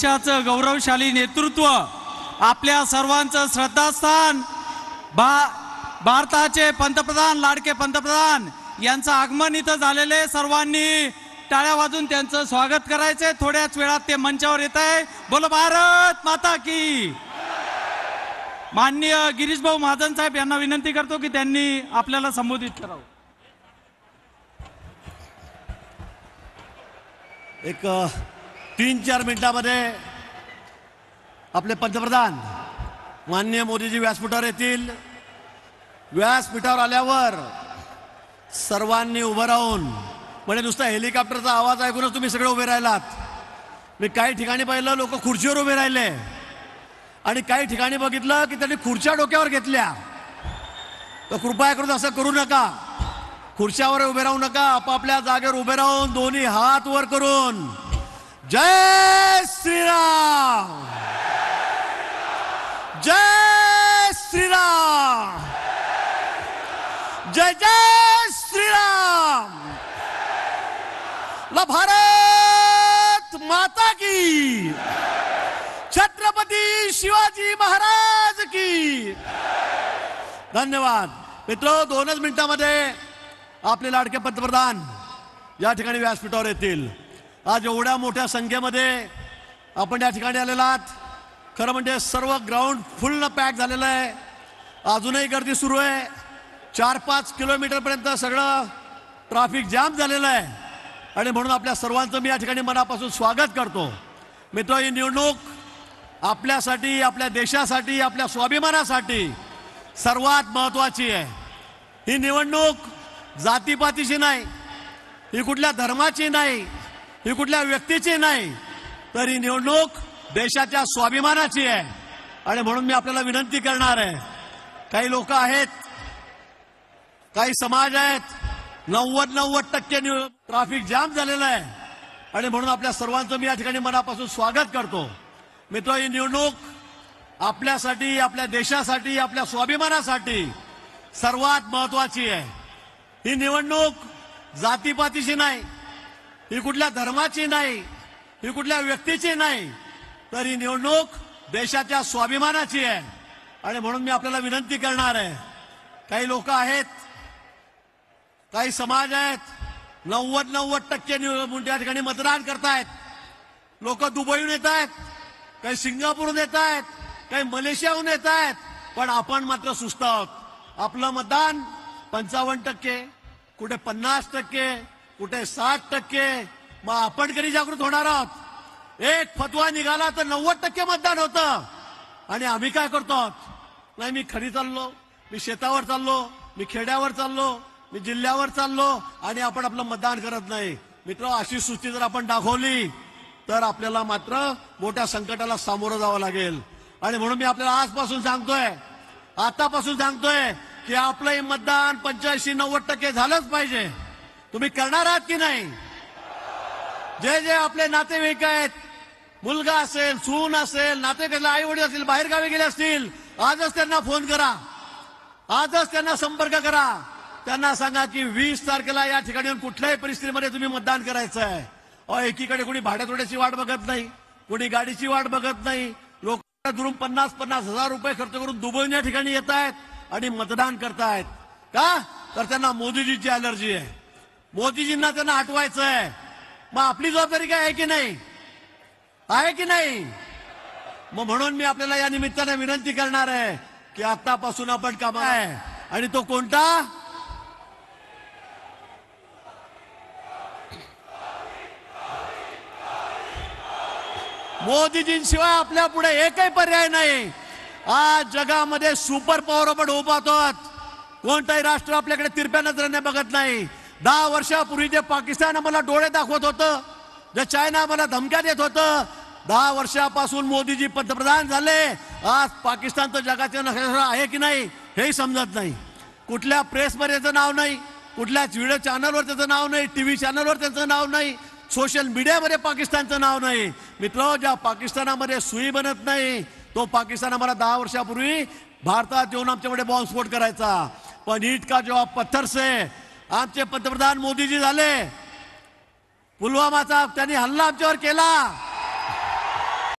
देशाचं गौरवशाली नेतृत्व, आपल्या सर्वांचं श्रद्धास्थान, भारताचे पंतप्रधान, लाडके पंतप्रधान यांचं आगमन इथं झालेले, सर्वांनी टाळ्या वाजून त्यांचं स्वागत करायचंय। थोड्याच वेळात ते मंचावर येत आहे। बोलो भारत माता की। माननीय गिरीश भाऊ महाजन साहेब यांना विनंती करतो की त्यांनी आपल्याला संबोधित करावं। एक 3-4 मिनिटांमध्ये आपले पंतप्रधान माननीय मोदीजी व्यासपीठावर येतील। व्यासपीठावर आल्यावर सर्वांनी उभं राहून, म्हणजे नुसता हेलिकॉप्टरचा आवाज ऐकूनच तुम्ही सगळे उभे राहिलात। मी काही ठिकाणी पाहिलं लोक खुर्चीवर उभे राहिले आणि काही ठिकाणी बघितलं की त्यांनी खुर्च्या डोक्यावर घेतल्या। तर कृपया करून असं करू नका। खुर्च्यावर उभे राहू नका, आपापल्या जागेवर उभे राहून दोन्ही हात वर करून जय श्रीराम, जय श्रीराम, जय जय श्रीराम, ला भारत माता की, छत्रपती शिवाजी महाराज की। धन्यवाद मित्र। 2च मिनिटांमध्ये आपले लाडके पंतप्रधान या ठिकाणी व्यासपीठावर येतील। आज एवढ्या मोठ्या संख्येमध्ये आपण या ठिकाणी आलेला आहात। खरं म्हणजे सर्व ग्राउंड फुल पॅक झालेलं आहे। अजूनही गर्दी सुरू आहे। 4-5 किलोमीटरपर्यंत सगळं ट्रॅफिक जाम झालेलं आहे आणि म्हणून आपल्या सर्वांचं मी या ठिकाणी मनापासून स्वागत करतो। मित्र, ही निवडणूक आपल्यासाठी, आपल्या देशासाठी, आपल्या स्वाभिमानासाठी सर्वात महत्त्वाची आहे। ही निवडणूक जातीपातीची नाही, ही कुठल्या धर्माची नाही, ही कुठल्या व्यक्तीची नाही, तर ही निवडणूक देशाच्या स्वाभिमानाची आहे। आणि म्हणून मी आपल्याला विनंती करणार आहे, काही लोक आहेत, काही समाज आहेत, 90% ट्रॅफिक जाम झालेलं आहे आणि म्हणून आपल्या सर्वांचं मी या ठिकाणी मनापासून स्वागत करतो। मित्र, ही निवडणूक आपल्यासाठी, आपल्या देशासाठी, आपल्या स्वाभिमानासाठी सर्वात महत्त्वाची आहे। ही निवडणूक जातीपातीची नाही, ही कुठल्या धर्माची नाही, ही कुठल्या व्यक्तीची नाही, तर ही निवडणूक देशाच्या स्वाभिमानाची आहे। आणि म्हणून मी आपल्याला विनंती करणार आहे, काही लोक आहेत, काही समाज आहेत, 90% या ठिकाणी मतदान करतायत। लोक दुबईहून येत आहेत, काही सिंगापूरहून येत आहेत, काही मलेशियाहून येत आहेत, पण आपण मात्र सुस्त आहोत। आपलं मतदान 55%, कुठे 50%, कुठे 60%। मग आपण कधी जागृत होणार आहोत? एक फतवा निघाला तर 90% मतदान होतं आणि आम्ही काय करतो आहोत? नाही, मी खरी चाललो, मी शेतावर चाललो, मी खेड्यावर चाललो, मी जिल्ह्यावर चाललो आणि आपण आपलं मतदान करत नाही। मित्र, अशी सुस्ती जर आपण दाखवली तर आपल्याला मात्र मोठ्या संकटाला सामोरं जावं लागेल। आणि म्हणून मी आपल्याला आजपासून सांगतोय, आतापासून सांगतोय की आपलंही मतदान 85-90% झालंच पाहिजे। तुम्ही करणार आहात की नाही? जे जे आपले नातेवाईक आहेत, मुलगा असेल, सून असेल, नातेवाईकाला आई वडील असतील, बाहेर गावी गेले असतील, आजच त्यांना फोन करा, आजच त्यांना संपर्क करा। त्यांना सांगा की 20 तारखेला या ठिकाणी येऊन कुठल्याही परिस्थितीमध्ये तुम्ही मतदान करायचं आहे। एकीकडे कोणी भाड्यातोड्याची वाट बघत नाही, कोणी गाडीची वाट बघत नाही, लोक दुरून 50-50 हजार रुपये खर्च करून दुबईच्या ठिकाणी येत आहेत आणि मतदान करतायत। का? तर त्यांना मोदीजीची अलर्जी आहे, मोदीजींना त्यांना हटवायचं आहे। मग आपली जबाबदारी काय आहे की नाही? आहे की नाही? मग म्हणून मी आपल्याला या निमित्ताने विनंती करणार आहे की आतापासून आपण काम आहे, आणि तो कोणता? मोदीजींशिवाय आपल्या पुढे एकही पर्याय नाही। आज जगामध्ये सुपर पॉवर आपण उभा आहोत। कोणताही राष्ट्र आपल्याकडे तिरप्या नजरेने बघत नाही। 10 वर्षापूर्वी जे पाकिस्तान आम्हाला डोळे दाखवत होतं, जे चायना आम्हाला धमक्या देत होतं, 10 वर्षापासून मोदीजी पंतप्रधान झाले। आज पाकिस्तान तर जगाच्या नकाशावर आहे की नाही हेही समजत नाही। कुठल्या प्रेसमध्ये त्याचं नाव नाही, कुठल्या व्हिडिओ चॅनलवर त्याचं नाव नाही, टीव्ही चॅनलवर त्याचं नाव नाही, सोशल मीडियामध्ये पाकिस्तानचं नाव नाही। मित्र, ज्या पाकिस्तानामध्ये सुई बनत नाही तो पाकिस्तान आम्हाला 10 वर्षापूर्वी भारतात येऊन आमच्याकडे बॉम्बस्फोट करायचा। पण ईट का जवाब पत्थर से आमचे पंतप्रधान मोदीजी झाले। पुलवामाचा त्यांनी हल्ला आमच्यावर केला,